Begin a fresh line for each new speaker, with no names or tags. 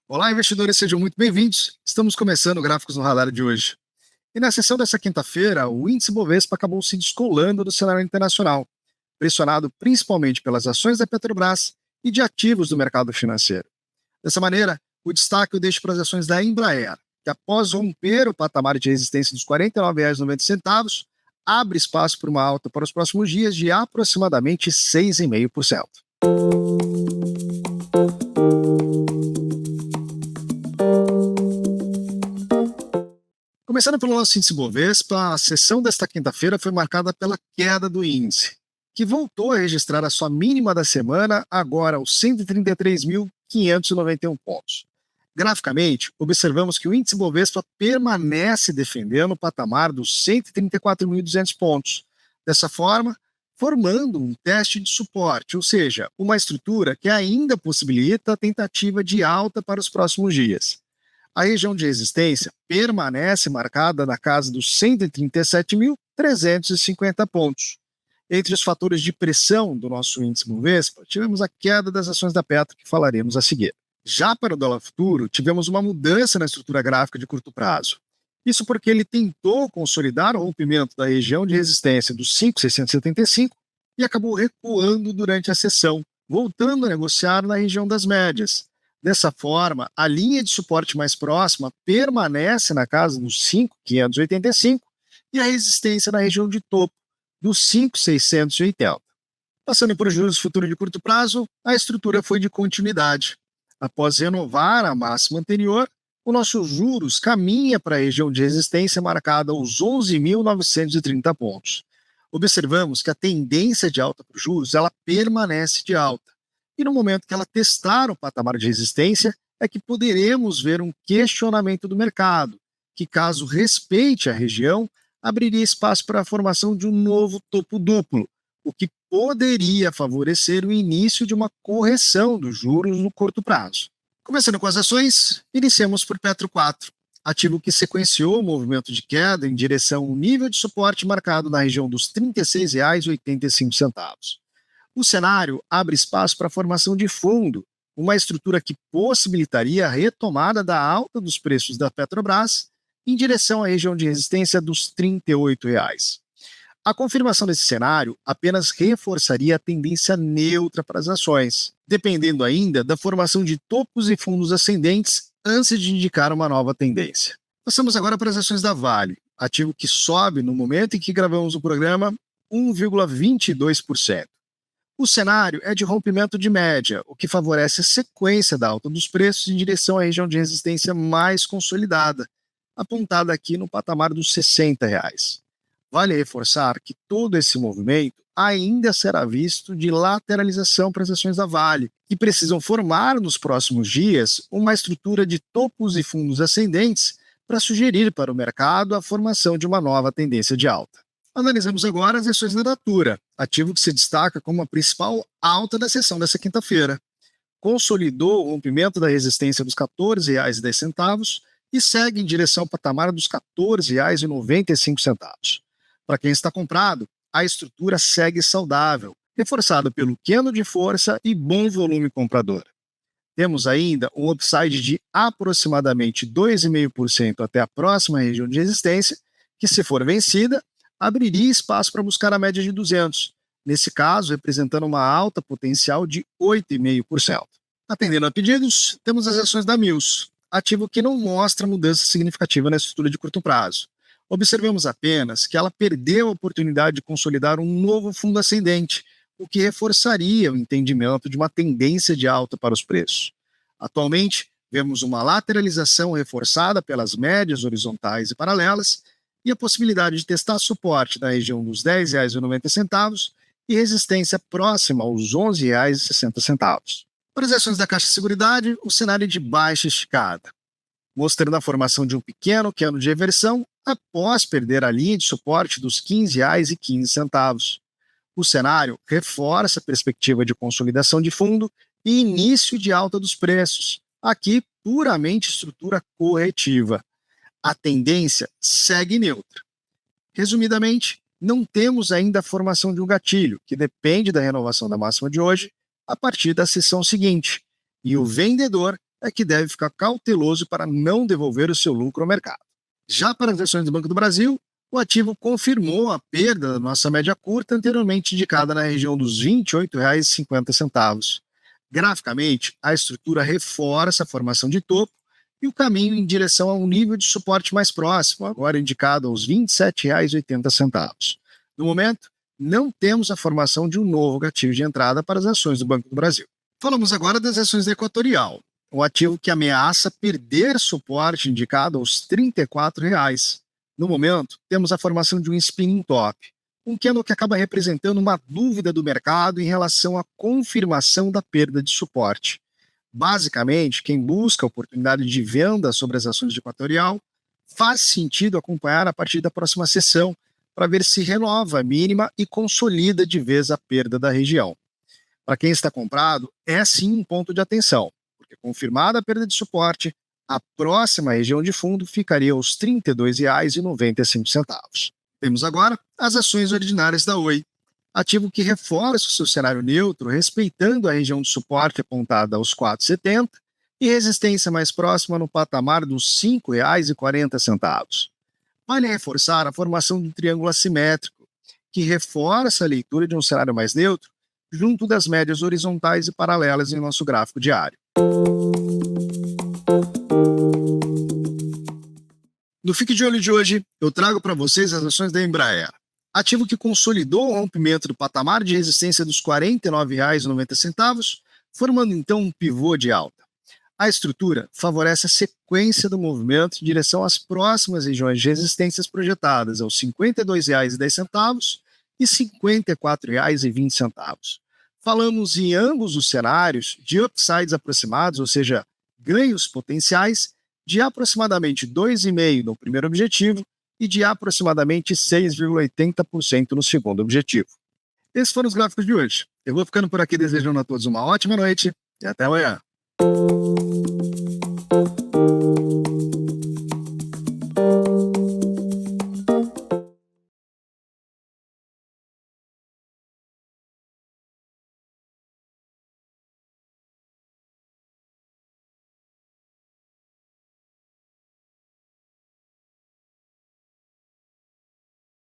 Olá, investidores, sejam muito bem-vindos. Estamos começando o Gráficos no Radar de hoje. E na sessão dessa quinta-feira, o índice Bovespa acabou se descolando do cenário internacional, pressionado principalmente pelas ações da Petrobras e de ativos do mercado financeiro. Dessa maneira, o destaque eu deixo para as ações da Embraer, que após romper o patamar de resistência dos R$ 49,90, abre espaço para uma alta para os próximos dias de aproximadamente 6,5%. Começando pelo nosso índice Bovespa, a sessão desta quinta-feira foi marcada pela queda do índice, que voltou a registrar a sua mínima da semana, agora aos 133.591 pontos. Graficamente, observamos que o índice Bovespa permanece defendendo o patamar dos 134.200 pontos. Dessa forma, formando um teste de suporte, ou seja, uma estrutura que ainda possibilita a tentativa de alta para os próximos dias. A região de resistência permanece marcada na casa dos 137.350 pontos. Entre os fatores de pressão do nosso índice Bovespa, tivemos a queda das ações da Petro, que falaremos a seguir. Já para o dólar futuro, tivemos uma mudança na estrutura gráfica de curto prazo. Isso porque ele tentou consolidar o rompimento da região de resistência dos 5.675 e acabou recuando durante a sessão, voltando a negociar na região das médias. Dessa forma, a linha de suporte mais próxima permanece na casa dos 5.585 e a resistência na região de topo dos 5.680. Passando por juros futuros de curto prazo, a estrutura foi de continuidade. Após renovar a máxima anterior, o nosso juros caminha para a região de resistência marcada aos 11.930 pontos. Observamos que a tendência de alta para os juros ela permanece de alta. E no momento que ela testar o patamar de resistência, é que poderemos ver um questionamento do mercado, que caso respeite a região, abriria espaço para a formação de um novo topo duplo, o que poderia favorecer o início de uma correção dos juros no curto prazo. Começando com as ações, iniciamos por Petro 4, ativo que sequenciou o movimento de queda em direção ao nível de suporte marcado na região dos R$ 36,85. O cenário abre espaço para a formação de fundo, uma estrutura que possibilitaria a retomada da alta dos preços da Petrobras em direção à região de resistência dos R$ 38. A confirmação desse cenário apenas reforçaria a tendência neutra para as ações, dependendo ainda da formação de topos e fundos ascendentes antes de indicar uma nova tendência. Passamos agora para as ações da Vale, ativo que sobe no momento em que gravamos o programa 1,22%. O cenário é de rompimento de média, o que favorece a sequência da alta dos preços em direção à região de resistência mais consolidada, apontada aqui no patamar dos R$ 60. Vale reforçar que todo esse movimento ainda será visto de lateralização para as ações da Vale, que precisam formar nos próximos dias uma estrutura de topos e fundos ascendentes para sugerir para o mercado a formação de uma nova tendência de alta. Analisamos agora as ações da Natura, ativo que se destaca como a principal alta da sessão dessa quinta-feira. Consolidou o rompimento da resistência dos R$ 14,10 e segue em direção ao patamar dos R$ 14,95. Para quem está comprado, a estrutura segue saudável, reforçada pelo queno de força e bom volume comprador. Temos ainda um upside de aproximadamente 2,5% até a próxima região de resistência, que, se for vencida, abriria espaço para buscar a média de 200, nesse caso representando uma alta potencial de 8,5%. Atendendo a pedidos, temos as ações da Mills, ativo que não mostra mudança significativa na estrutura de curto prazo. Observemos apenas que ela perdeu a oportunidade de consolidar um novo fundo ascendente, o que reforçaria o entendimento de uma tendência de alta para os preços. Atualmente, vemos uma lateralização reforçada pelas médias horizontais e paralelas e a possibilidade de testar suporte na região dos R$ 10,90 e resistência próxima aos R$ 11,60. Para as ações da Caixa Seguridade, o cenário é de baixa esticada, mostrando a formação de um pequeno queno de reversão após perder a linha de suporte dos R$ 15,15. O cenário reforça a perspectiva de consolidação de fundo e início de alta dos preços, aqui puramente estrutura corretiva. A tendência segue neutra. Resumidamente, não temos ainda a formação de um gatilho, que depende da renovação da máxima de hoje a partir da sessão seguinte, e o vendedor é que deve ficar cauteloso para não devolver o seu lucro ao mercado. Já para as ações do Banco do Brasil, o ativo confirmou a perda da nossa média curta anteriormente indicada na região dos R$ 28,50. Graficamente, a estrutura reforça a formação de topo e o caminho em direção a um nível de suporte mais próximo, agora indicado aos R$ 27,80. No momento, não temos a formação de um novo gatilho de entrada para as ações do Banco do Brasil. Falamos agora das ações da Equatorial, o ativo que ameaça perder suporte indicado aos R$ 34. No momento, temos a formação de um spinning top, um candle que acaba representando uma dúvida do mercado em relação à confirmação da perda de suporte. Basicamente, quem busca oportunidade de venda sobre as ações de Equatorial, faz sentido acompanhar a partir da próxima sessão para ver se renova a mínima e consolida de vez a perda da região. Para quem está comprado, é sim um ponto de atenção, porque confirmada a perda de suporte, a próxima região de fundo ficaria aos R$ 32,95. Temos agora as ações ordinárias da Oi, ativo que reforça o seu cenário neutro, respeitando a região de suporte apontada aos R$ 4,70 e resistência mais próxima no patamar dos R$ 5,40. Vale reforçar a formação de um triângulo assimétrico, que reforça a leitura de um cenário mais neutro, junto das médias horizontais e paralelas em nosso gráfico diário. No Fique de Olho de hoje, eu trago para vocês as ações da Embraer, ativo que consolidou o rompimento do patamar de resistência dos R$ 49,90, formando então um pivô de alta. A estrutura favorece a sequência do movimento em direção às próximas regiões de resistências projetadas aos R$ 52,10 e R$ 54,20. Falamos em ambos os cenários de upsides aproximados, ou seja, ganhos potenciais, de aproximadamente 2,5% no primeiro objetivo e de aproximadamente 6,80% no segundo objetivo. Esses foram os gráficos de hoje. Eu vou ficando por aqui desejando a todos uma ótima noite e até amanhã.